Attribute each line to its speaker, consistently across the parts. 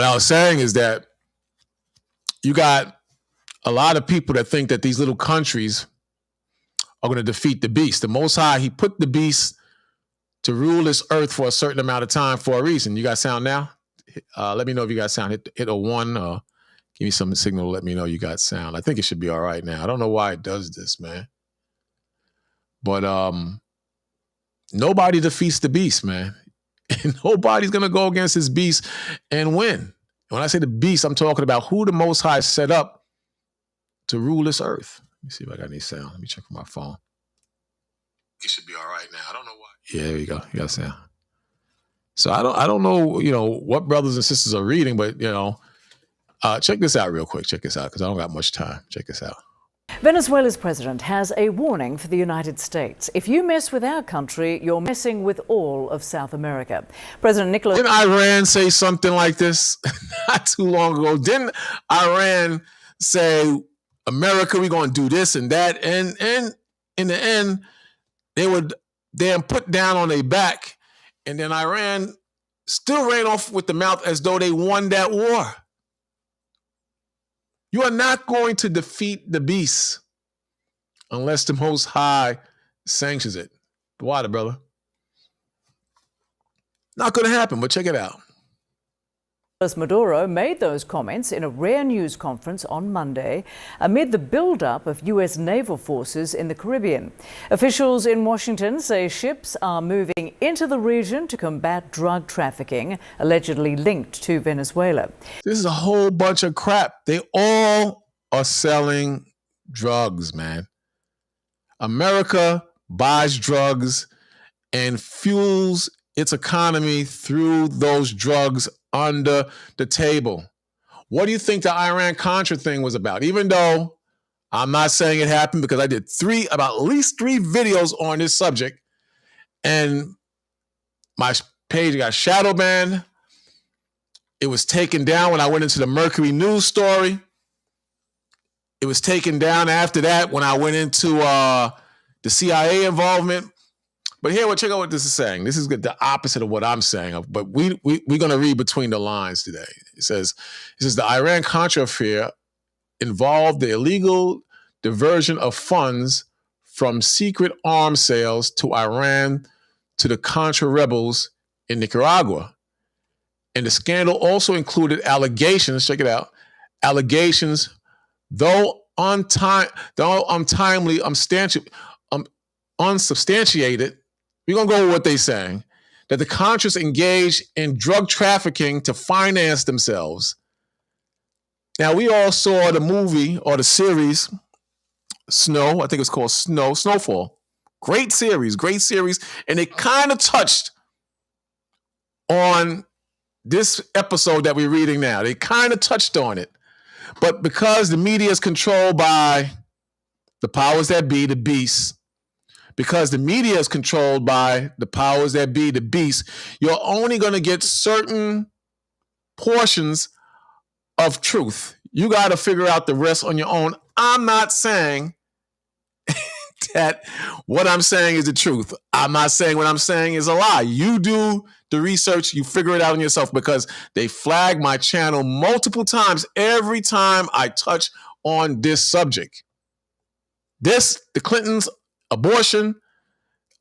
Speaker 1: what I was saying is that you got a lot of people that think that these little countries are going to defeat the beast. The Most High, he put the beast to rule this earth for a certain amount of time for a reason. You got sound now? Let me know if you got sound. Hit a 1. Give me some signal to let me know you got sound. I think it should be all right now. I don't know why it does this, man. But nobody defeats the beast, man. And nobody's going to go against this beast and win. When I say the beast, I'm talking about who the Most High set up to rule this earth. Let me see if I got any sound. Let me check my phone. It should be all right now. I don't know why. Yeah, there you go. You got sound. So I don't know, what brothers and sisters are reading, but, check this out real quick. Check this out because I don't got much time. Check this out.
Speaker 2: Venezuela's president has a warning for the United States. If you mess with our country, you're messing with all of South America. President Nicolas...
Speaker 1: Didn't Iran say something like this not too long ago? Didn't Iran say, America, we're going to do this and that? And in the end, they would damn put down on their back. And then Iran still ran off with the mouth as though they won that war. You are not going to defeat the beast unless the Most High sanctions it. The water, brother. Not going to happen, but check it out.
Speaker 2: Maduro made those comments in a rare news conference on Monday amid the buildup of U.S. naval forces in the Caribbean. Officials in Washington say ships are moving into the region to combat drug trafficking, allegedly linked to Venezuela.
Speaker 1: This is a whole bunch of crap. They all are selling drugs, man. America buys drugs and fuels its economy through those drugs under the table. What do you think the Iran-Contra thing was about? Even though I'm not saying it happened because I did about at least three videos on this subject and my page got shadow banned. It was taken down when I went into the Mercury News story. It was taken down after that when I went into the CIA involvement. But check out what this is saying. This is the opposite of what I'm saying. But we're going to read between the lines today. It says the Iran-Contra affair involved the illegal diversion of funds from secret arms sales to Iran to the Contra rebels in Nicaragua. And the scandal also included allegations, check it out, allegations, though untimely, unsubstantiated, we're going to go with what they're saying, that the Contras engaged in drug trafficking to finance themselves. Now, we all saw the movie or the series, Snow. I think it's called Snowfall. Great series. And it kind of touched on this episode that we're reading now. They kind of touched on it. But because the media is controlled by the powers that be, the beasts, because the media is controlled by the powers that be, the beast, you're only going to get certain portions of truth. You got to figure out the rest on your own. I'm not saying that what I'm saying is the truth. I'm not saying what I'm saying is a lie. You do the research, you figure it out on yourself, because they flag my channel multiple times every time I touch on this subject. The Clintons, abortion,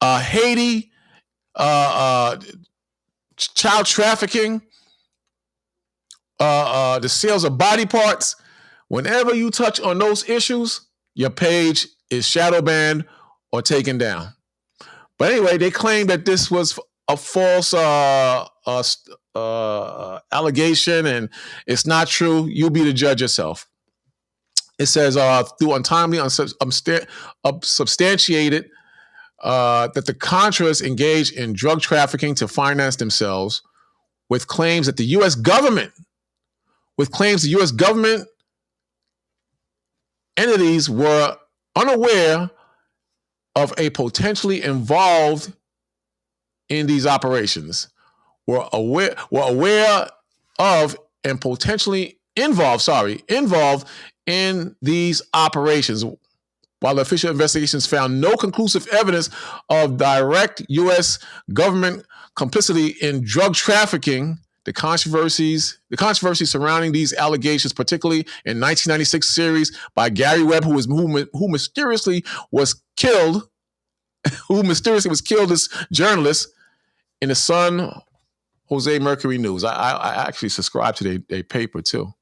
Speaker 1: Haiti, child trafficking, the sales of body parts. Whenever you touch on those issues, your page is shadow banned or taken down. But anyway, they claim that this was a false allegation and it's not true. You be the judge yourself. It says through untimely, unsubstantiated, that the Contras engaged in drug trafficking to finance themselves, with claims that the U.S. government, entities were unaware of a potentially involved in these operations, were aware of and potentially involved in these operations. While the official investigations found no conclusive evidence of direct U.S. government complicity in drug trafficking, the controversy surrounding these allegations, particularly in 1996 series by Gary Webb, who mysteriously was killed, this journalist in the San Jose Mercury News. I actually subscribe to their paper too.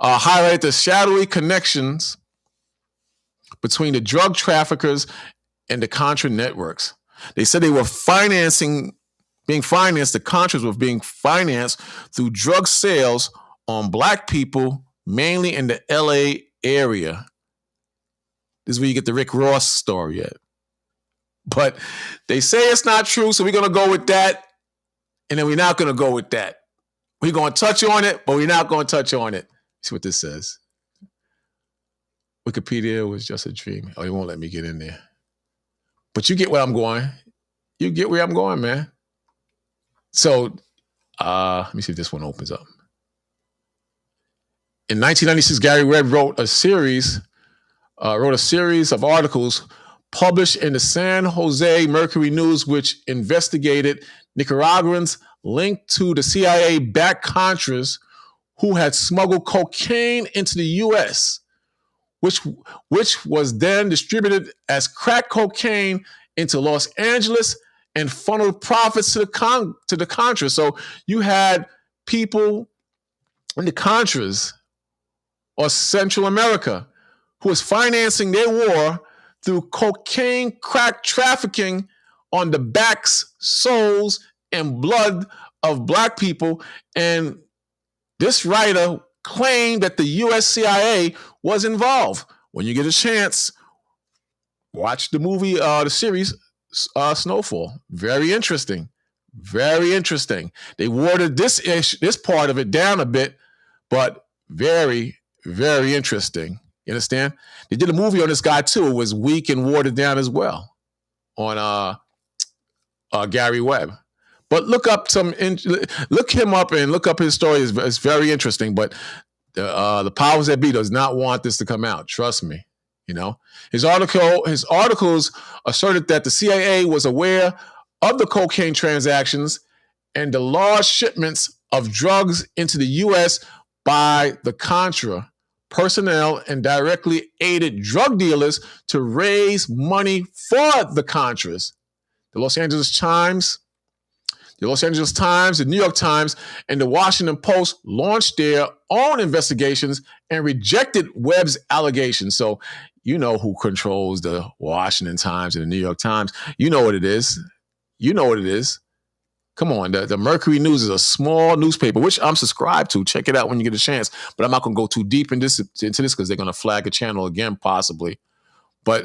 Speaker 1: Highlight the shadowy connections between the drug traffickers and the Contra networks. They said they were the Contras were being financed through drug sales on black people, mainly in the LA area. This is where you get the Rick Ross story at. But they say it's not true, so we're going to go with that. And then we're not going to go with that. We're going to touch on it, but we're not going to touch on it. See what this says. Wikipedia was just a dream. Oh, they won't let me get in there. But you get where I'm going. You get where I'm going, man. So, let me see if this one opens up. In 1996, Gary Webb wrote a series of articles published in the San Jose Mercury News, which investigated Nicaraguans linked to the CIA-backed Contras who had smuggled cocaine into the U.S., which was then distributed as crack cocaine into Los Angeles and funneled profits to the Contras. So you had people in the Contras or Central America who was financing their war through cocaine crack trafficking on the backs, souls, and blood of black people. And this writer claimed that the U.S. CIA was involved. When you get a chance, watch the movie, the series, Snowfall. Very interesting. Very interesting. They watered this part of it down a bit, but very, very interesting. You understand? They did a movie on this guy too. It was weak and watered down as well on Gary Webb. But look him up and look up his story. It's very interesting. But the powers that be does not want this to come out. Trust me. You know, his articles asserted that the CIA was aware of the cocaine transactions and the large shipments of drugs into the U.S. by the Contra personnel and directly aided drug dealers to raise money for the Contras. The Los Angeles Times, the New York Times, and the Washington Post launched their own investigations and rejected Webb's allegations. So you know who controls the Washington Times and the New York Times. You know what it is. Come on, the Mercury News is a small newspaper, which I'm subscribed to. Check it out when you get a chance. But I'm not going to go too deep into this because they're going to flag a channel again, possibly. But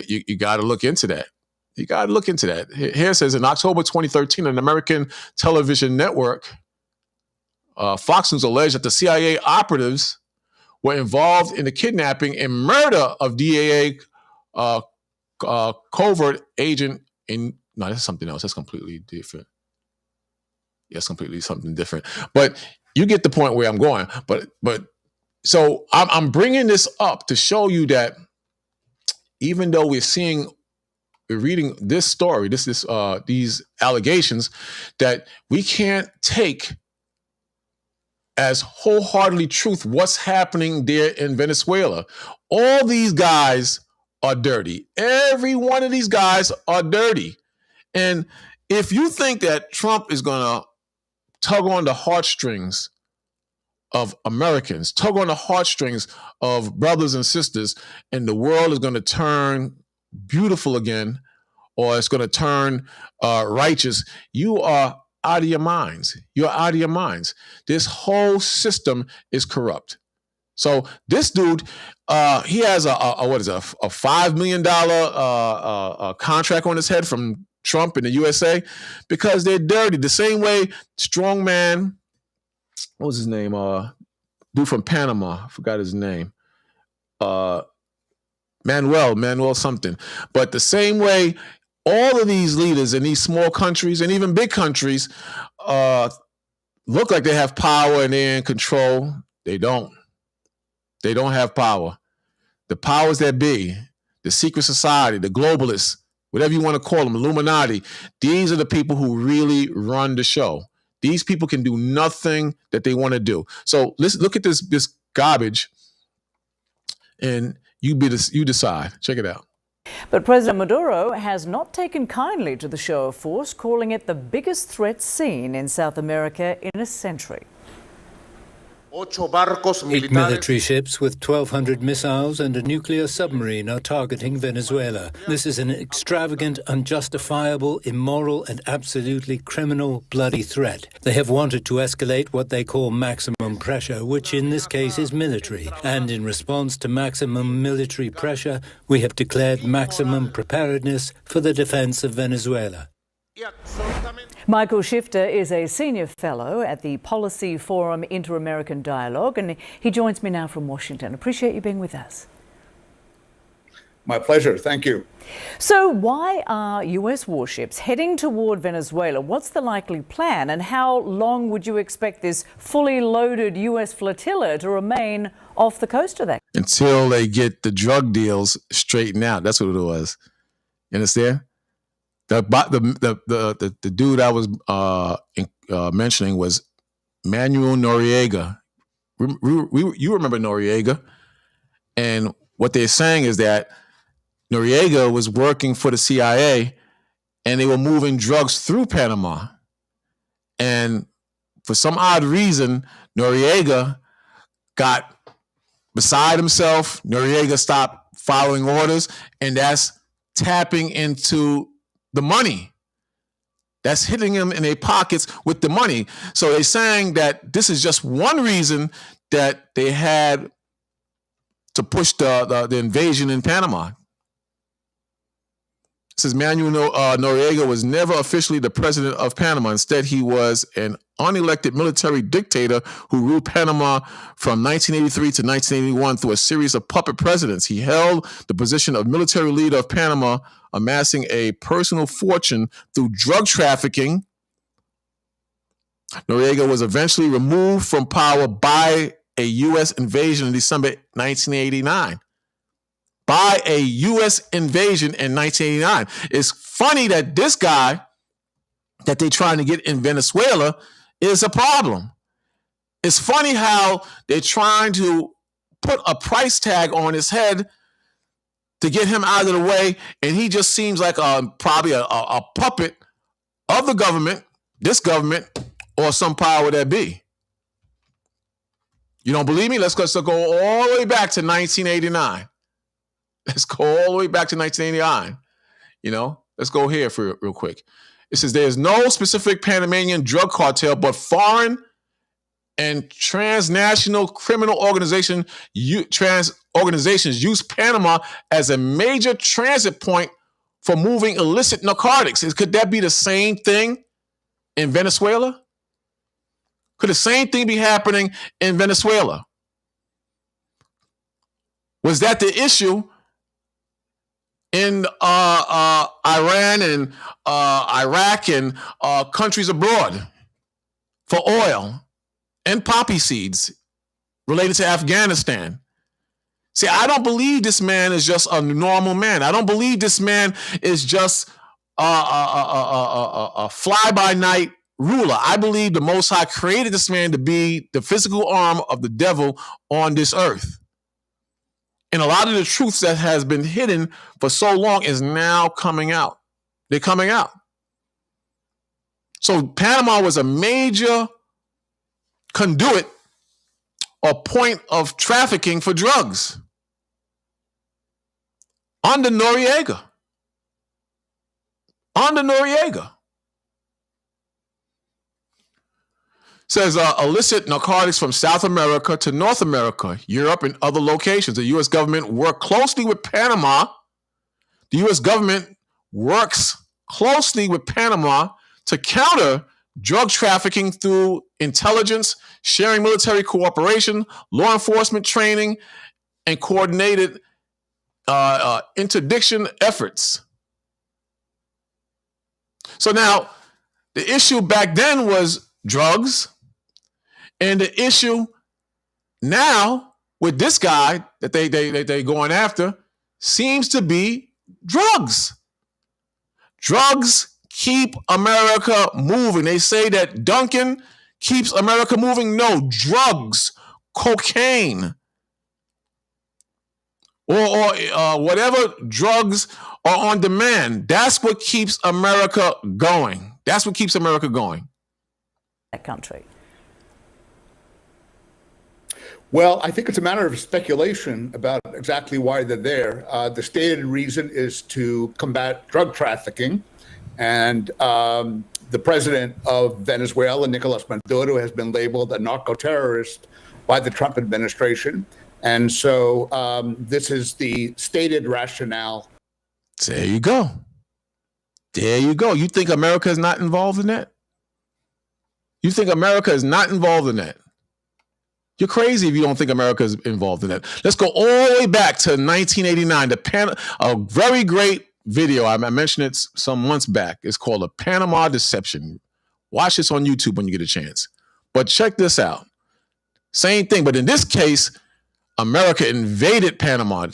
Speaker 1: you got to look into that. Here it says, in October 2013, an American television network, Fox News, alleged that the CIA operatives were involved in the kidnapping and murder of DEA covert agent in... No, that's something else. That's completely different. Yes, completely something different. But you get the point where I'm going. But so I'm bringing this up to show you that even though we're reading this story, these allegations, that we can't take as wholeheartedly truth what's happening there in Venezuela. All these guys are dirty. Every one of these guys are dirty. And if you think that Trump is going to tug on the heartstrings of Americans, tug on the heartstrings of brothers and sisters, and the world is going to turn beautiful again, or it's going to turn righteous, you are out of your minds. You're out of your minds. This whole system is corrupt. So this dude, he has a $5 million contract on his head from Trump and the USA because they're dirty. The same way strongman, what was his name? Dude from Panama, I forgot his name. Manuel something. But the same way all of these leaders in these small countries and even big countries look like they have power and they're in control. They don't. They don't have power. The powers that be, the secret society, the globalists, whatever you want to call them, Illuminati, these are the people who really run the show. These people can do nothing that they want to do. So let's look at this garbage, and you decide. Check it out.
Speaker 2: But President Maduro has not taken kindly to the show of force, calling it the biggest threat seen in South America in a century.
Speaker 3: 8 military ships with 1,200 missiles and a nuclear submarine are targeting Venezuela. This is an extravagant, unjustifiable, immoral, and absolutely criminal, bloody threat. They have wanted to escalate what they call maximum pressure, which in this case is military. And in response to maximum military pressure, we have declared maximum preparedness for the defense of Venezuela.
Speaker 2: Michael Shifter is a senior fellow at the Policy Forum Inter-American Dialogue, and he joins me now from Washington. Appreciate you being with us.
Speaker 4: My pleasure. Thank you.
Speaker 2: So why are US warships heading toward Venezuela? What's the likely plan, and how long would you expect this fully loaded US flotilla to remain off the coast of that?
Speaker 1: Until they get the drug deals straightened out. That's what it was. You understand? The dude I was mentioning was Manuel Noriega. You remember Noriega? And what they're saying is that Noriega was working for the CIA, and they were moving drugs through Panama. And for some odd reason, Noriega got beside himself. Noriega stopped following orders, and that's tapping into the money. That's hitting them in their pockets with the money. So they're saying that this is just one reason that they had to push the invasion in Panama. It says Manuel Noriega was never officially the president of Panama. Instead, he was an unelected military dictator who ruled Panama from 1983 to 1981 through a series of puppet presidents. He held the position of military leader of Panama, amassing a personal fortune through drug trafficking. Noriega was eventually removed from power by a U.S. invasion in December 1989. By a U.S. invasion in 1989. It's funny that this guy that they're trying to get in Venezuela is a problem. It's funny how they're trying to put a price tag on his head to get him out of the way, and he just seems like probably a puppet of the government, this government, or some power that be. You don't believe me? Let's go all the way back to 1989. Let's go all the way back to 1989. Let's go here for real quick. It says there is no specific Panamanian drug cartel, but foreign and transnational criminal organizations use Panama as a major transit point for moving illicit narcotics. Could that be the same thing in Venezuela? Could the same thing be happening in Venezuela? Was that the issue in Iran and Iraq and countries abroad for oil and poppy seeds related to Afghanistan? See, I don't believe this man is just a normal man. I don't believe this man is just a fly-by-night ruler. I believe the Most High created this man to be the physical arm of the devil on this earth. And a lot of the truths that has been hidden for so long is now coming out. They're coming out. So Panama was a major conduit or point of trafficking for drugs under Noriega. Under Noriega. Says illicit narcotics from South America to North America, Europe, and other locations. The U.S. government worked closely with Panama. The U.S. government works closely with Panama to counter drug trafficking through intelligence, sharing military cooperation, law enforcement training, and coordinated interdiction efforts. So now, the issue back then was drugs. And the issue now with this guy that they going after seems to be drugs. Drugs keep America moving. They say that Duncan keeps America moving. No, drugs, cocaine, or whatever drugs are on demand. That's what keeps America going. That's what keeps America going.
Speaker 2: That country.
Speaker 4: Well, I think it's a matter of speculation about exactly why they're there. The stated reason is to combat drug trafficking. And the president of Venezuela, Nicolas Maduro, has been labeled a narco-terrorist by the Trump administration. And so this is the stated rationale.
Speaker 1: There you go. There you go. You think America is not involved in that? You think America is not involved in that? You're crazy if you don't think America is involved in that. Let's go all the way back to 1989. A very great video. I mentioned it some months back. It's called A Panama Deception. Watch this on YouTube when you get a chance. But check this out. Same thing, but in this case, America invaded Panama.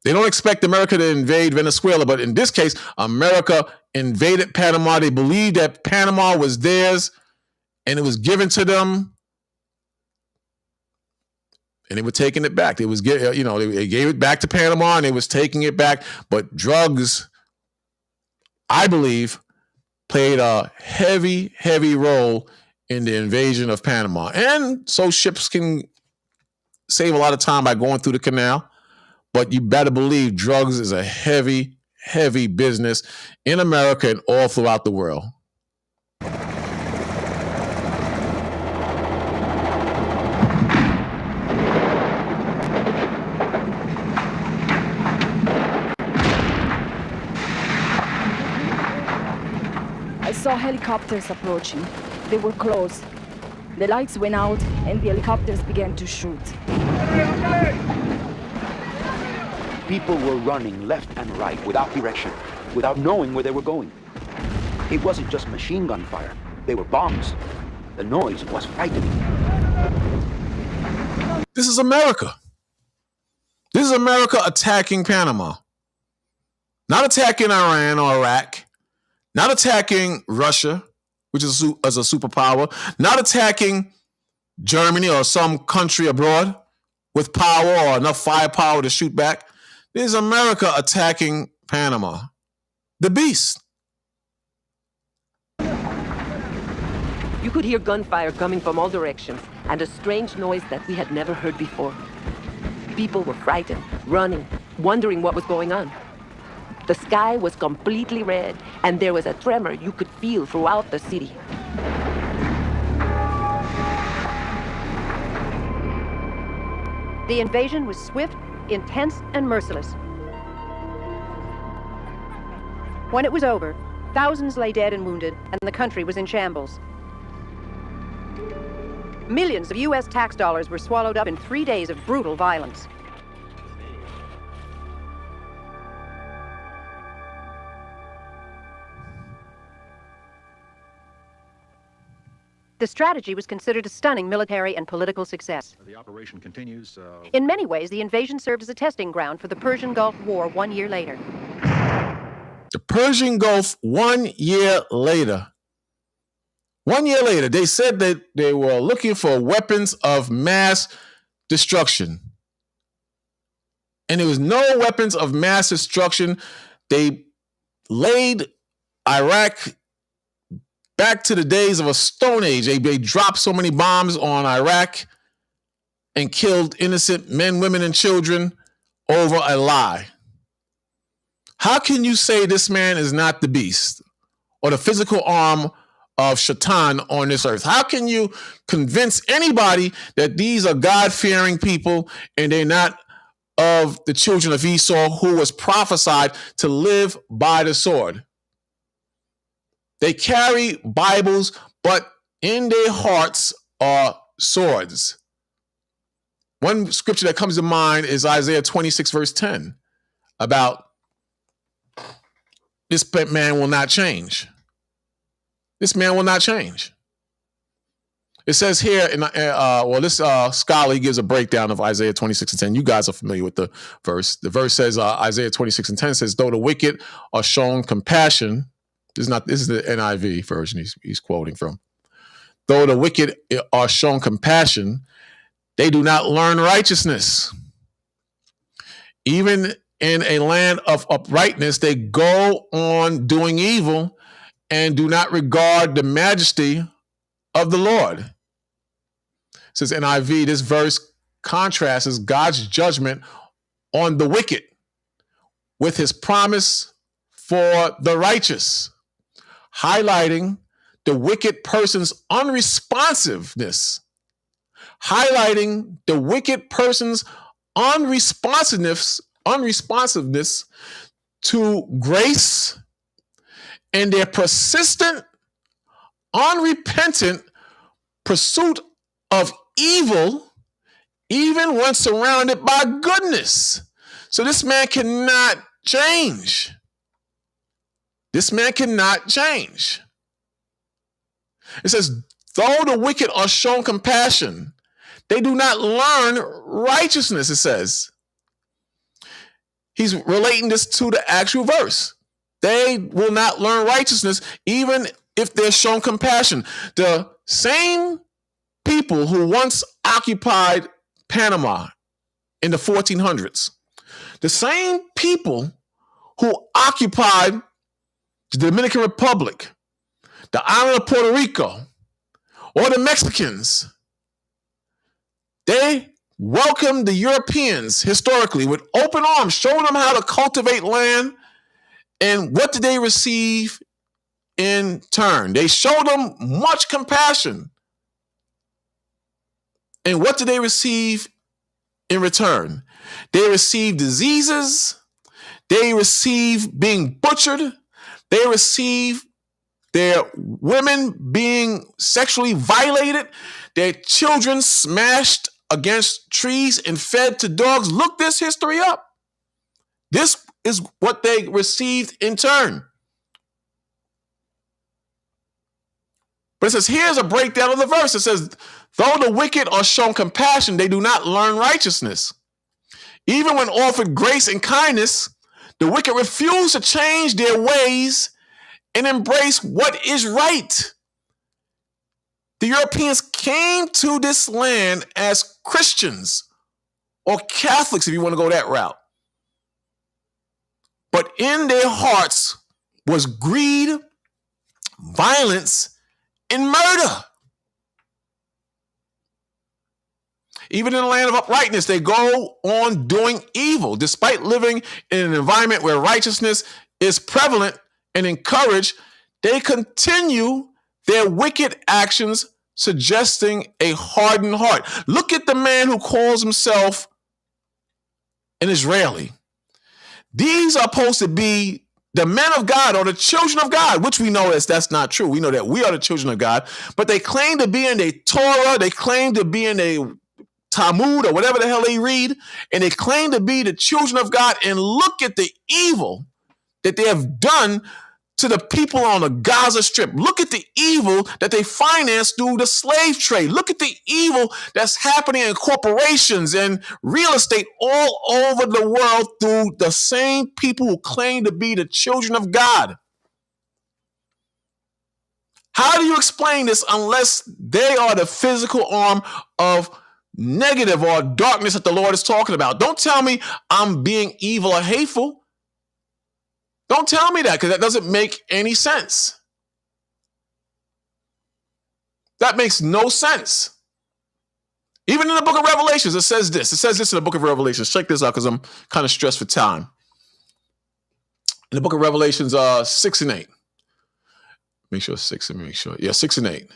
Speaker 1: They don't expect America to invade Venezuela, but in this case, America invaded Panama. They believed that Panama was theirs and it was given to them. And they were taking it back. They gave it back to Panama and they was taking it back. But drugs, I believe, played a heavy, heavy role in the invasion of Panama. And so ships can save a lot of time by going through the canal. But you better believe drugs is a heavy, heavy business in America and all throughout the world.
Speaker 5: I saw helicopters approaching. They were close. The lights went out and the helicopters began to shoot.
Speaker 6: People were running left and right without direction, without knowing where they were going. It wasn't just machine gun fire. They were bombs. The noise was frightening.
Speaker 1: This is America. This is America attacking Panama. Not attacking Iran or Iraq. Not attacking Russia, which is a superpower. Not attacking Germany or some country abroad with power or enough firepower to shoot back. This is America attacking Panama. The beast.
Speaker 7: You could hear gunfire coming from all directions and a strange noise that we had never heard before. People were frightened, running, wondering what was going on. The sky was completely red, and there was a tremor you could feel throughout the city.
Speaker 8: The invasion was swift, intense, and merciless. When it was over, thousands lay dead and wounded, and the country was in shambles. Millions of U.S. tax dollars were swallowed up in 3 days of brutal violence. The strategy was considered a stunning military and political success.
Speaker 9: The operation continues.
Speaker 8: In many ways, the invasion served as a testing ground for the Persian Gulf War 1 year later.
Speaker 1: The Persian Gulf 1 year later. 1 year later, they said that they were looking for weapons of mass destruction. And there was no weapons of mass destruction. They laid Iraq back to the days of a Stone Age. They dropped so many bombs on Iraq and killed innocent men, women, and children over a lie. How can you say this man is not the beast or the physical arm of Shaitan on this earth? How can you convince anybody that these are God-fearing people and they're not of the children of Esau who was prophesied to live by the sword? They carry Bibles, but in their hearts are swords. One scripture that comes to mind is Isaiah 26, verse 10, about this man will not change. This man will not change. It says here, this scholar, he gives a breakdown of Isaiah 26 and 10. You guys are familiar with the verse. The verse says, Isaiah 26 and 10 says, though the wicked are shown compassion, This is the NIV version he's quoting from. Though the wicked are shown compassion, they do not learn righteousness. Even in a land of uprightness, they go on doing evil and do not regard the majesty of the Lord. It says NIV, this verse contrasts God's judgment on the wicked with his promise for the righteous, highlighting the wicked person's unresponsiveness, unresponsiveness to grace and their persistent, unrepentant pursuit of evil, even when surrounded by goodness. So this man cannot change. It says, though the wicked are shown compassion, they do not learn righteousness, it says. He's relating this to the actual verse. They will not learn righteousness even if they're shown compassion. The same people who once occupied Panama in the 1400s, the same people who occupied the Dominican Republic, the island of Puerto Rico, or the Mexicans, they welcomed the Europeans historically with open arms, showing them how to cultivate land. And what did they receive in turn? They showed them much compassion. And what did they receive in return? They received diseases. They received being butchered. They received their women being sexually violated, their children smashed against trees and fed to dogs. Look this history up. This is what they received in turn. But it says, here's a breakdown of the verse. It says, though the wicked are shown compassion, they do not learn righteousness. Even when offered grace and kindness, the wicked refuse to change their ways and embrace what is right. The Europeans came to this land as Christians or Catholics, if you want to go that route. But in their hearts was greed, violence, and murder. Even in the land of uprightness, they go on doing evil. Despite living in an environment where righteousness is prevalent and encouraged, they continue their wicked actions, suggesting a hardened heart. Look at the man who calls himself an Israeli. These are supposed to be the men of God or the children of God, which we know that's not true. We know that we are the children of God, but they claim to be in a Torah, they claim to be in a Talmud or whatever the hell they read, and they claim to be the children of God. And look at the evil that they have done to the people on the Gaza Strip. Look at the evil that they finance through the slave trade. Look at the evil that's happening in corporations and real estate all over the world through the same people who claim to be the children of God. How do you explain this unless they are the physical arm of negative or darkness that the Lord is talking about? Don't tell me I'm being evil or hateful. Don't tell me that, because that doesn't make any sense. That makes no sense. Even in the book of Revelations, it says this. It says this in the book of Revelations. Check this out, because I'm kind of stressed for time. In the book of Revelations 6 and 8. Make sure 6 and make sure. Yeah, 6 and 8.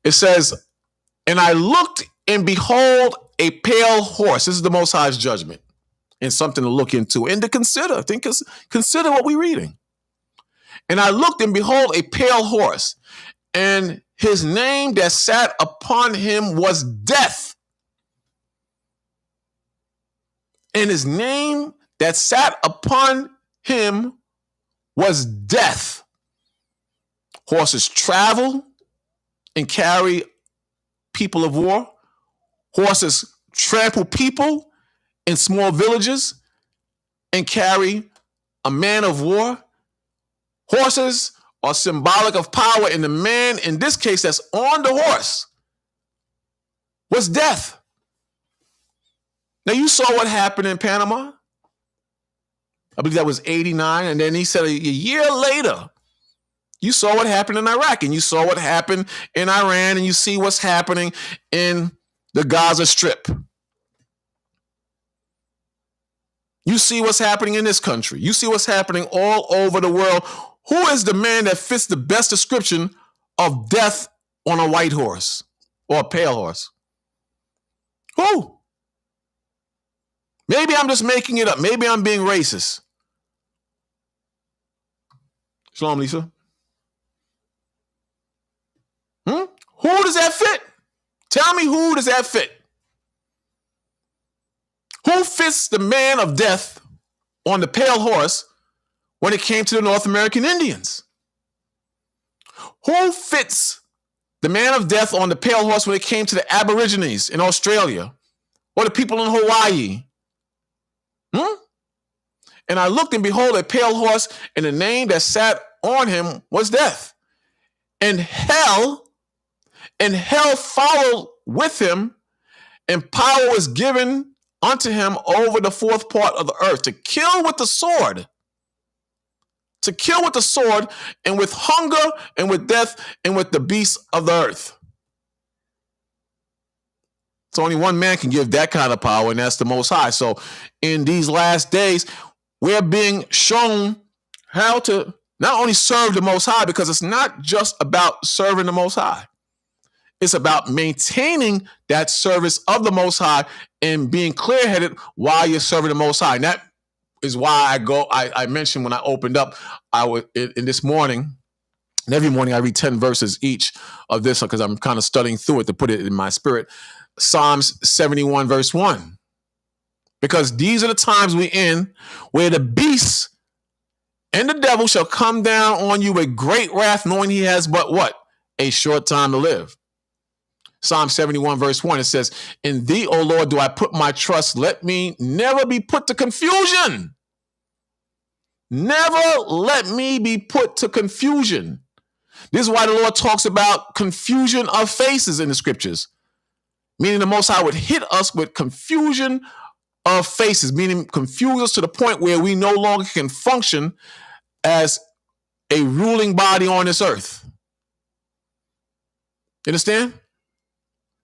Speaker 1: It says, and I looked and behold a pale horse. This is the Most High's judgment. And something to look into and to consider. Consider what we're reading. And I looked and behold a pale horse, and his name that sat upon him was Death. And his name that sat upon him was Death. Horses travel and carry people of war. Horses trample people in small villages and carry a man of war. Horses are symbolic of power, and the man in this case that's on the horse was death. Now you saw what happened in Panama. I believe that was 89. And then he said a year later, you saw what happened in Iraq, and you saw what happened in Iran, and you see what's happening in the Gaza Strip. You see what's happening in this country. You see what's happening all over the world. Who is the man that fits the best description of death on a white horse or a pale horse? Who? Maybe I'm just making it up. Maybe I'm being racist. Shalom, Lisa. Who does that fit? Tell me, who does that fit? Who fits the man of death on the pale horse when it came to the North American Indians? Who fits the man of death on the pale horse when it came to the Aborigines in Australia or the people in Hawaii? And I looked, and behold, a pale horse, and the name that sat on him was death. And hell followed with him, and power was given unto him over the fourth part of the earth to kill with the sword. To kill with the sword, and with hunger, and with death, and with the beasts of the earth. So only one man can give that kind of power, and that's the Most High. So in these last days, we're being shown how to not only serve the Most High, because it's not just about serving the Most High. It's about maintaining that service of the Most High and being clear-headed while you're serving the Most High. And that is why I mentioned when I opened up, in this morning, and every morning I read 10 verses each of this because I'm kind of studying through it to put it in my spirit. Psalms 71 verse 1. Because these are the times we're in where the beasts and the devil shall come down on you with great wrath, knowing he has but what? A short time to live. Psalm 71 verse 1, it says, in thee, O Lord, do I put my trust. Let me never be put to confusion. Never let me be put to confusion. This is why the Lord talks about confusion of faces in the scriptures. Meaning the Most High would hit us with confusion of faces, meaning confuse us to the point where we no longer can function as a ruling body on this earth. You understand?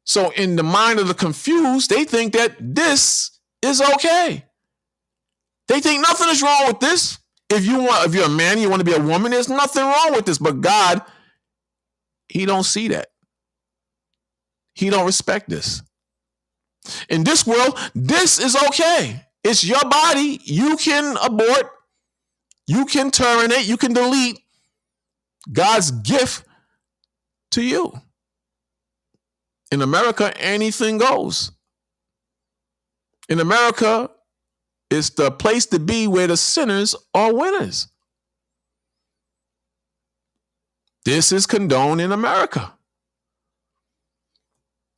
Speaker 1: So in the mind of the confused, they think that this is okay. They think nothing is wrong with this. If you're a man, you want to be a woman, there's nothing wrong with this. But God, he don't see that. He don't respect this. In this world, this is okay. It's your body. You can abort. You can terminate. You can delete God's gift to you. In America, anything goes. In America, it's the place to be where the sinners are winners. This is condoned in America.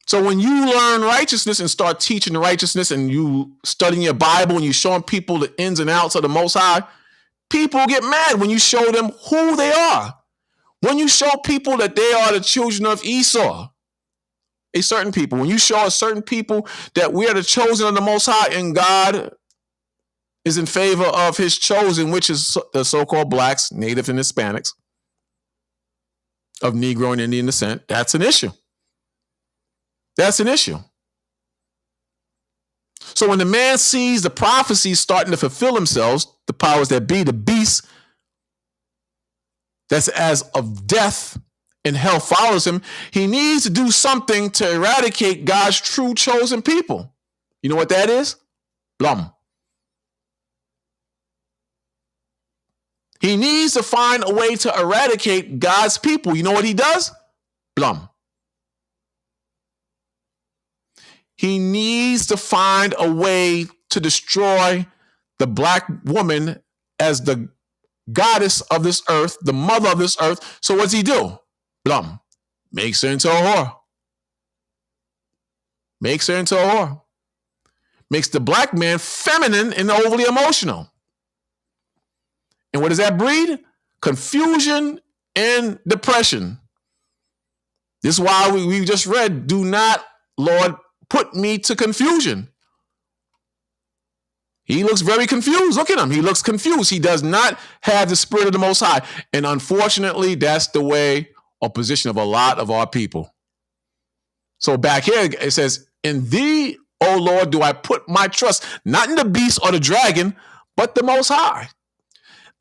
Speaker 1: So when you learn righteousness and start teaching the righteousness and you studying your Bible and you showing people the ins and outs of the Most High, people get mad when you show them who they are. When you show people that they are the children of Esau, a certain people, when you show a certain people that we are the chosen of the Most High and God is in favor of his chosen, which is the so-called blacks, Native and Hispanics, of Negro and Indian descent, that's an issue. That's an issue. So when the man sees the prophecies starting to fulfill themselves, the powers that be, the beast that's as of death and hell follows him, he needs to do something to eradicate God's true chosen people. You know what that is? Blum. He needs to find a way to eradicate God's people. You know what he does? Blum. He needs to find a way to destroy the black woman as the goddess of this earth, the mother of this earth. So what does he do? Blum. Makes her into a whore. Makes her into a whore. Makes the black man feminine and overly emotional. And what does that breed? Confusion and depression. This is why we just read, do not, Lord, put me to confusion. He looks very confused. Look at him. He looks confused. He does not have the Spirit of the Most High. And unfortunately, that's the way or position of a lot of our people. So back here, it says, in thee, O Lord, do I put my trust, not in the beast or the dragon, but the Most High.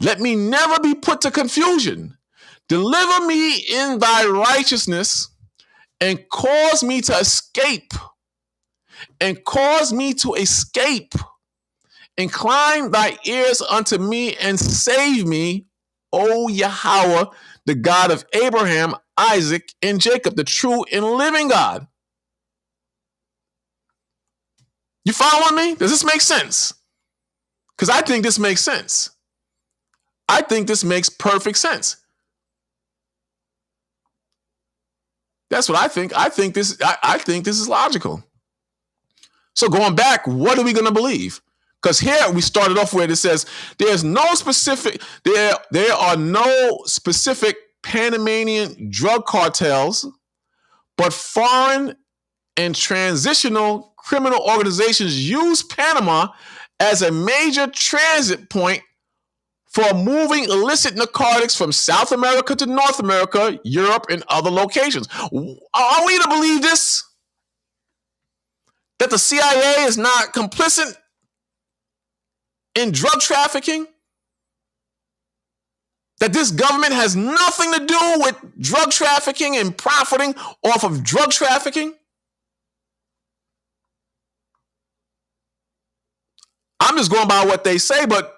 Speaker 1: Let me never be put to confusion. Deliver me in thy righteousness and cause me to escape. And cause me to escape. Incline thy ears unto me and save me, O Yahweh, the God of Abraham, Isaac, and Jacob, the true and living God. You following me? Does this make sense? Because I think this makes sense. I think this makes perfect sense. That's what I think. I think this is logical. So going back, what are we going to believe? Because here we started off where it says there are no specific Panamanian drug cartels, but foreign and transitional criminal organizations use Panama as a major transit point for moving illicit narcotics from South America to North America, Europe, and other locations. Are we to believe this? That the CIA is not complicit in drug trafficking? That this government has nothing to do with drug trafficking and profiting off of drug trafficking? I'm just going by what they say, but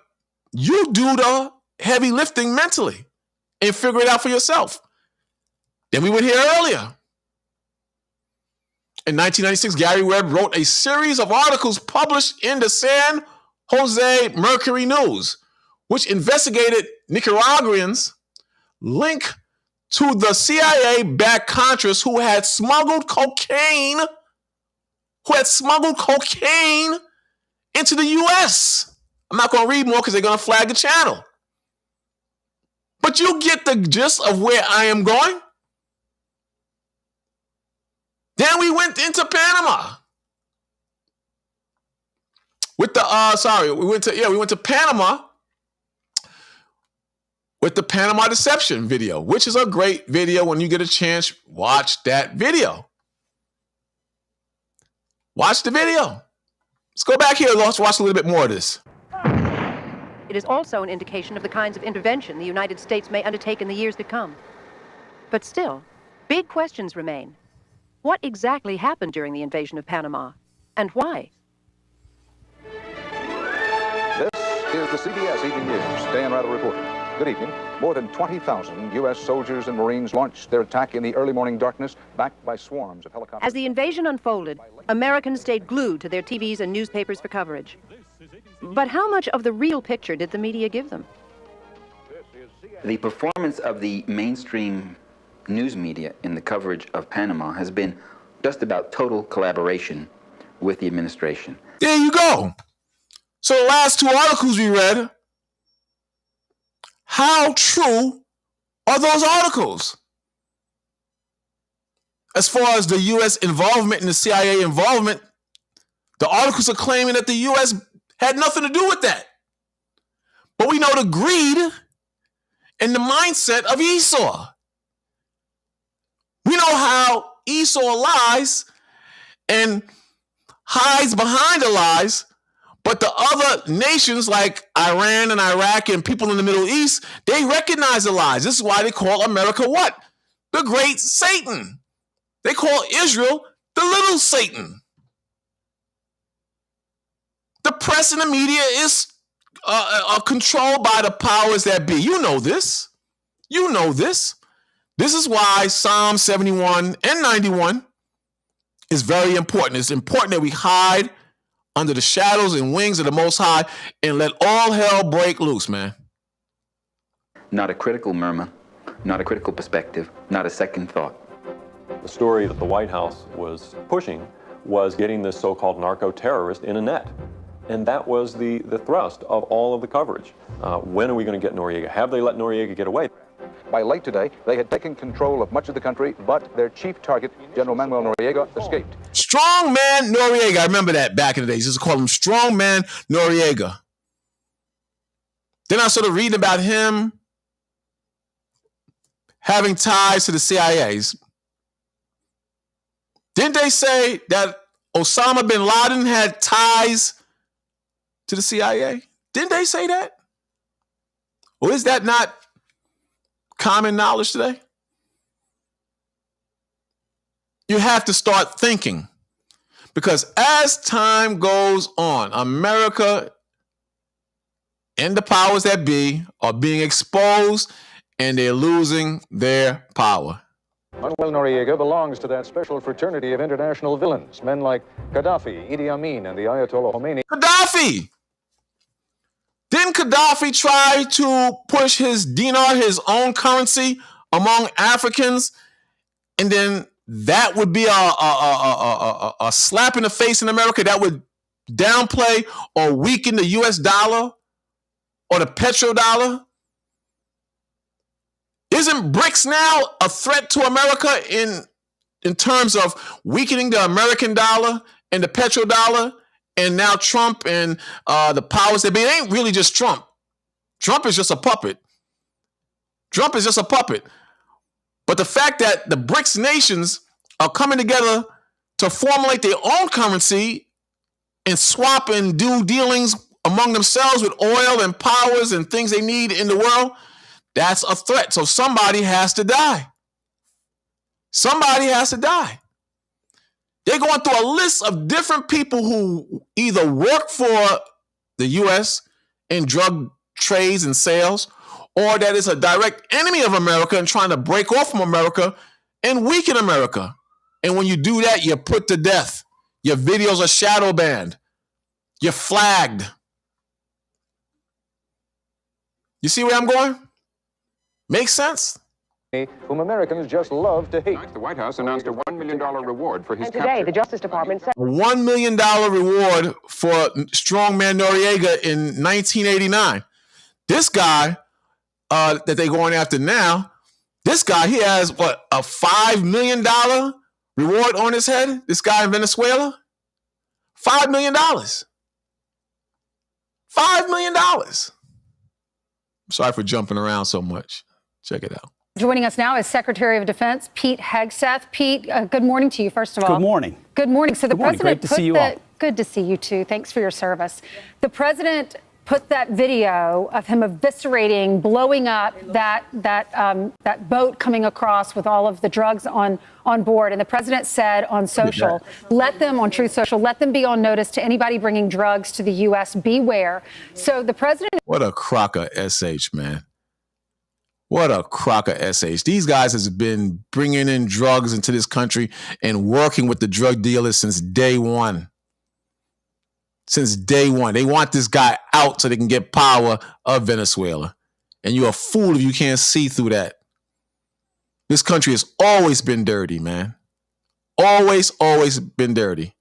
Speaker 1: you do the heavy lifting mentally and figure it out for yourself. Then we went here earlier. In 1996, Gary Webb wrote a series of articles published in the San Jose Mercury News, which investigated Nicaraguans linked to the CIA-backed Contras who had smuggled cocaine into the U.S. I'm not going to read more because they're going to flag the channel. But you get the gist of where I am going. Then we went into Panama. We went to Panama with the Panama Deception video, which is a great video. When you get a chance, watch that video. Watch the video. Let's go back here. Let's watch a little bit more of this.
Speaker 8: It is also an indication of the kinds of intervention the United States may undertake in the years to come. But still, big questions remain. What exactly happened during the invasion of Panama, and why?
Speaker 9: This is the CBS Evening News. Dan Rather reporting. Good evening. More than 20,000 U.S. soldiers and Marines launched their attack in the early morning darkness, backed by swarms of helicopters.
Speaker 8: As the invasion unfolded, Americans stayed glued to their TVs and newspapers for coverage. But how much of the real picture did the media give them?
Speaker 10: The performance of the mainstream news media in the coverage of Panama has been just about total collaboration with the administration.
Speaker 1: There you go. So the last two articles we read, how true are those articles? As far as the U.S. involvement and the CIA involvement, the articles are claiming that the U.S. had nothing to do with that. But we know the greed and the mindset of Esau. We know how Esau lies and hides behind the lies, but the other nations like Iran and Iraq and people in the Middle East, they recognize the lies. This is why they call America what? The great Satan. They call Israel the little Satan. The press and the media is controlled by the powers that be. You know this. You know this. This is why Psalm 71 and 91 is very important. It's important that we hide under the shadows and wings of the Most High and let all hell break loose, man.
Speaker 10: Not a critical murmur, not a critical perspective, not a second thought.
Speaker 11: The story that the White House was pushing was getting this so-called narco-terrorist in a net. And that was the thrust of all of the coverage. When are we going to get Noriega? Have they let Noriega get away?
Speaker 9: By late today, they had taken control of much of the country, but their chief target, General Manuel Noriega, escaped.
Speaker 1: Strongman Noriega. I remember that back in the days. Just call him Strongman Noriega. Then I started reading about him having ties to the CIAs. Didn't they say that Osama bin Laden had ties to the CIA? Didn't they say that? Or is that not common knowledge today? You have to start thinking, because as time goes on, America and the powers that be are being exposed and they're losing their power.
Speaker 9: Manuel Noriega belongs to that special fraternity of international villains, men like Gaddafi, Idi Amin, and the Ayatollah Khomeini.
Speaker 1: Gaddafi! Didn't Gaddafi try to push his dinar, his own currency, among Africans? And then that would be a slap in the face in America that would downplay or weaken the US dollar or the petrodollar? Isn't BRICS now a threat to America in terms of weakening the American dollar and the petrodollar? And now Trump and the powers that be, it ain't really just Trump. Trump is just a puppet. Trump is just a puppet. But the fact that the BRICS nations are coming together to formulate their own currency and swap and do dealings among themselves with oil and powers and things they need in the world, that's a threat. So somebody has to die. Somebody has to die. They're going through a list of different people who either work for the U.S. in drug trades and sales, or that is a direct enemy of America and trying to break off from America and weaken America. And when you do that, you're put to death. Your videos are shadow banned. You're flagged. You see where I'm going? Makes sense?
Speaker 9: Whom Americans just love to hate. The White House announced a $1 million reward for his capture.
Speaker 8: Today, the Justice Department said
Speaker 1: A $1 million reward for Strongman Noriega in 1989. This guy that they're going after now, this guy, he has, what, a $5 million reward on his head? This guy in Venezuela? $5 million. $5 million. Sorry for jumping around so much. Check it out.
Speaker 12: Joining us now is Secretary of Defense Pete Hegseth. Pete, good morning to you, first of all.
Speaker 13: Good morning.
Speaker 12: Good morning. So the president
Speaker 13: Great to see you all.
Speaker 12: Good to see you too. Thanks for your service. The president put that video of him eviscerating, blowing up that boat coming across with all of the drugs on board. And the president said on social, on Truth Social, let them be on notice to anybody bringing drugs to the U.S. Beware. So the president.
Speaker 1: What a crock of SH, man. What a crock of SH. These guys have been bringing in drugs into this country and working with the drug dealers since day one. Since day one. They want this guy out so they can get power of Venezuela. And you're a fool if you can't see through that. This country has always been dirty, man. Always been dirty.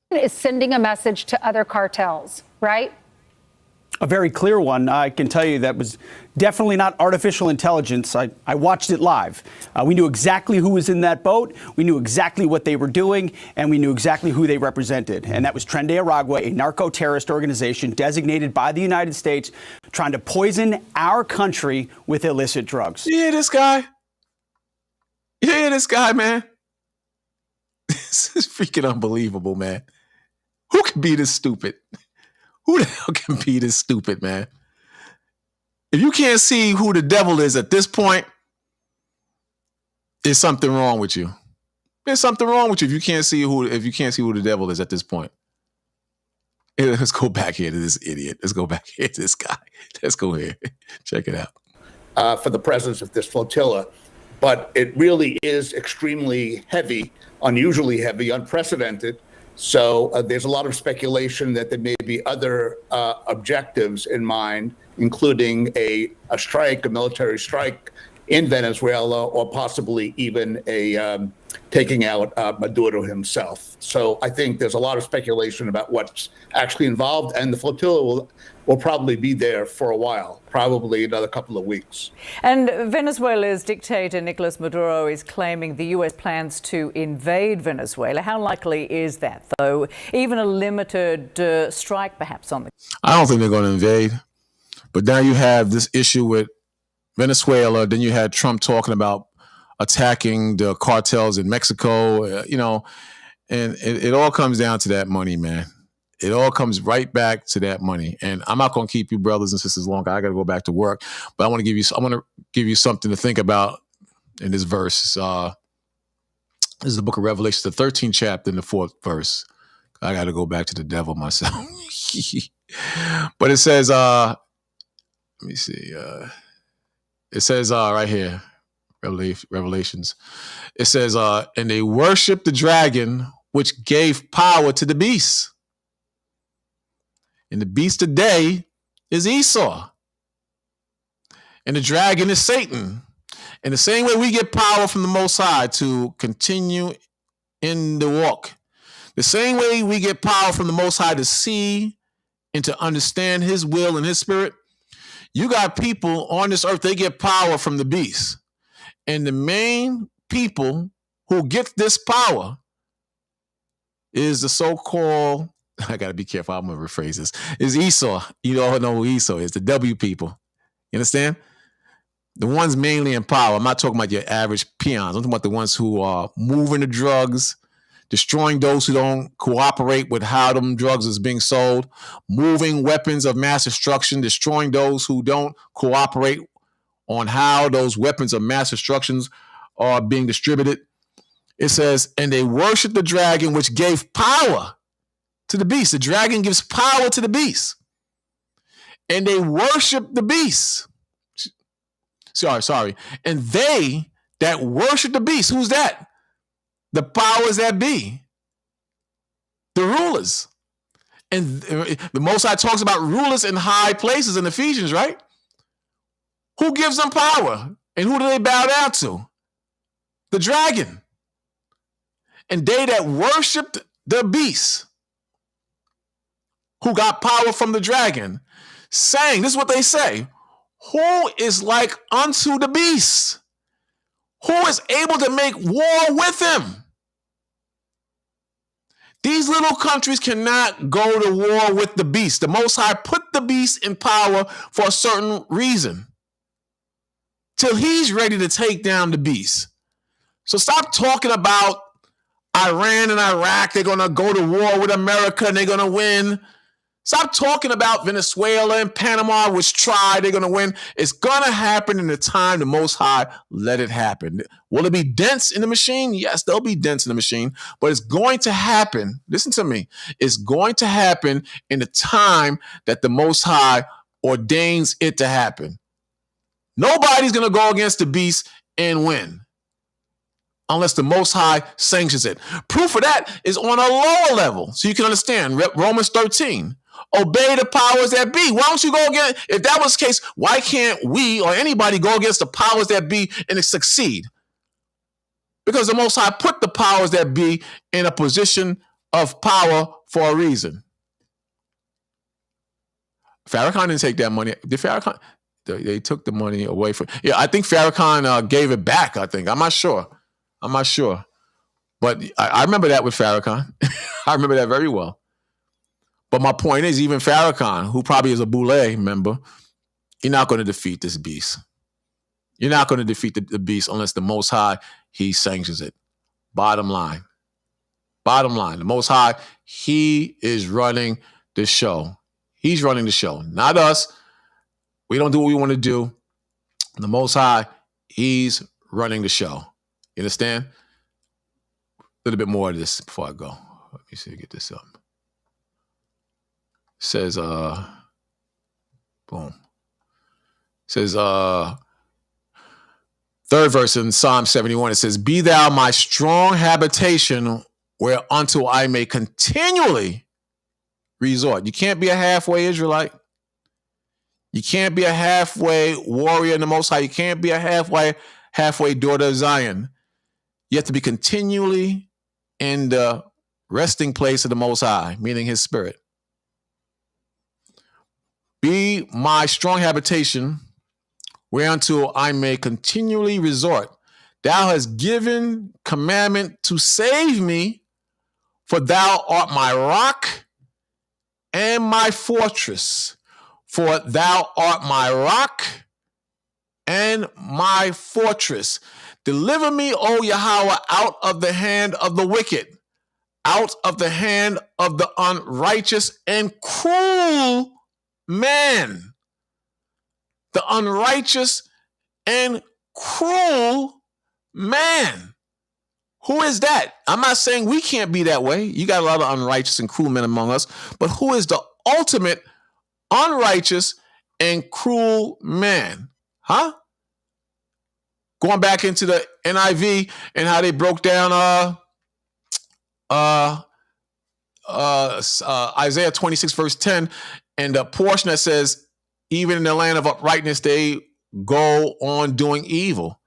Speaker 12: Is sending a message to other cartels, right?
Speaker 13: A very clear one. I can tell you that was definitely not artificial intelligence. I watched it live. We knew exactly who was in that boat. We knew exactly what they were doing, and we knew exactly who they represented. And that was Tren de Aragua, a narco-terrorist organization designated by the United States, trying to poison our country with illicit drugs.
Speaker 1: You hear this guy? You hear this guy, man? This is freaking unbelievable, man. Who can be this stupid? Who the hell can be this stupid, man? If you can't see who the devil is at this point, there's something wrong with you. There's something wrong with you if you can't see who the devil is at this point. Let's go back here to this idiot. Let's go back here to this guy. Let's go here. Check it out.
Speaker 4: For the presence of this flotilla. But it really is extremely heavy, unusually heavy, unprecedented. So there's a lot of speculation that there may be other objectives in mind, including a strike, a military strike in Venezuela, or possibly even a taking out Maduro himself. So I think there's a lot of speculation about what's actually involved, and the flotilla will probably be there for a while, probably another couple of weeks.
Speaker 2: And Venezuela's dictator Nicolas Maduro is claiming the U.S. plans to invade Venezuela. How likely is that, though? Even a limited strike, perhaps, on the...
Speaker 1: I don't think they're going to invade. But now you have this issue with Venezuela. Then you had Trump talking about attacking the cartels in Mexico, and it all comes down to that money, man. It all comes right back to that money. And I'm not going to keep you brothers and sisters long. I got to go back to work, but I want to give you something to think about in this verse. This is the book of Revelation, the 13th chapter and the 4th verse. I got to go back to the devil myself. But it says, let me see. It says right here, Revelations. It says, and they worshiped the dragon, which gave power to the beast. And the beast today is Esau. And the dragon is Satan. In the same way we get power from the Most High to continue in the walk. The same way we get power from the Most High to see and to understand his will and his spirit. You got people on this earth, they get power from the beast. And the main people who get this power is the so-called, I got to be careful, I'm going to rephrase this, is Esau. You all know who Esau is, the W people. You understand? The ones mainly in power. I'm not talking about your average peons. I'm talking about the ones who are moving the drugs, destroying those who don't cooperate with how them drugs is being sold, moving weapons of mass destruction, destroying those who don't cooperate on how those weapons of mass destructions are being distributed. It says, and they worship the dragon, which gave power to the beast. The dragon gives power to the beast. And they worship the beast. Sorry. And they that worship the beast, who's that? The powers that be. The rulers. And the Most High talks about rulers in high places in Ephesians, right? Who gives them power? And who do they bow down to? The dragon. And they that worshiped the beast, who got power from the dragon, saying, this is what they say, who is like unto the beast? Who is able to make war with him? These little countries cannot go to war with the beast. The Most High put the beast in power for a certain reason, till he's ready to take down the beast. So stop talking about Iran and Iraq. They're going to go to war with America and they're going to win. Stop talking about Venezuela and Panama, which tried, they're going to win. It's going to happen in the time the Most High let it happen. Will it be dents in the machine? Yes, there'll be dents in the machine, but it's going to happen. Listen to me. It's going to happen in the time that the Most High ordains it to happen. Nobody's going to go against the beast and win unless the Most High sanctions it. Proof of that is on a lower level, so you can understand. Romans 13. Obey the powers that be. Why don't you go against, if that was the case, why can't we or anybody go against the powers that be and succeed? Because the Most High put the powers that be in a position of power for a reason. Farrakhan didn't take that money. Did Farrakhan? They took the money away from. Yeah, I think Farrakhan gave it back. I think. I'm not sure. But I remember that with Farrakhan. I remember that very well. But my point is, even Farrakhan, who probably is a Boule member, you're not going to defeat this beast. You're not going to defeat the beast unless the Most High, he sanctions it. Bottom line. The Most High, he is running the show. He's running the show, not us. We don't do what we want to do. The Most High, he's running the show. You understand? A little bit more of this before I go. Let me see, get this up. It says, boom. It says, third verse in Psalm 71, it says, be thou my strong habitation whereunto I may continually resort. You can't be a halfway Israelite. You can't be a halfway warrior in the Most High. You can't be a halfway daughter of Zion. You have to be continually in the resting place of the Most High, meaning his spirit. Be my strong habitation, whereunto I may continually resort. Thou hast given commandment to save me, for thou art my rock and my fortress. For thou art my rock and my fortress. Deliver me, O Yahweh, out of the hand of the wicked, out of the hand of the unrighteous and cruel man. The unrighteous and cruel man. Who is that? I'm not saying we can't be that way. You got a lot of unrighteous and cruel men among us, but who is the ultimate unrighteous and cruel man? Huh? Going back into the NIV and how they broke down Isaiah 26 verse 10 and the portion that says, even in the land of uprightness, they go on doing evil.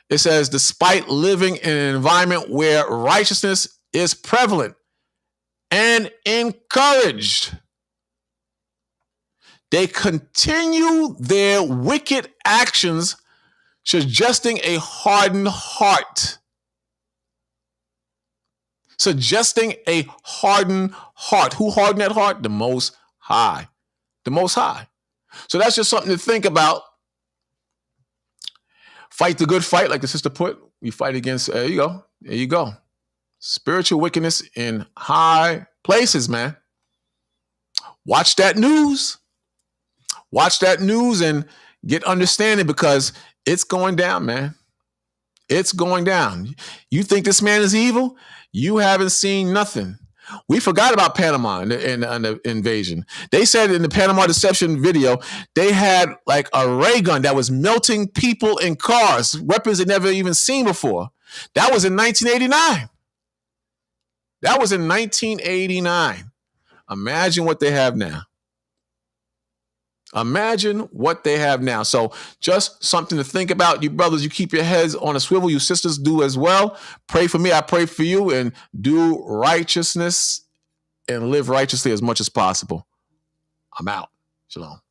Speaker 1: It says, despite living in an environment where righteousness is prevalent and encouraged, they continue their wicked actions, suggesting a hardened heart. Suggesting a hardened heart. Who hardened that heart? The Most High. The Most High. So that's just something to think about. Fight the good fight, like the sister put. We fight against, there you go. There you go. Spiritual wickedness in high places, man. Watch that news. Watch that news and get understanding, because it's going down, man. It's going down. You think this man is evil? You haven't seen nothing. We forgot about Panama and the invasion. They said in the Panama Deception video, they had like a ray gun that was melting people in cars, weapons they never even seen before. That was in 1989. That was in 1989. Imagine what they have now. Imagine what they have now. So just something to think about. You brothers, you keep your heads on a swivel. You sisters do as well. Pray for me. I pray for you, and do righteousness and live righteously as much as possible. I'm out. Shalom.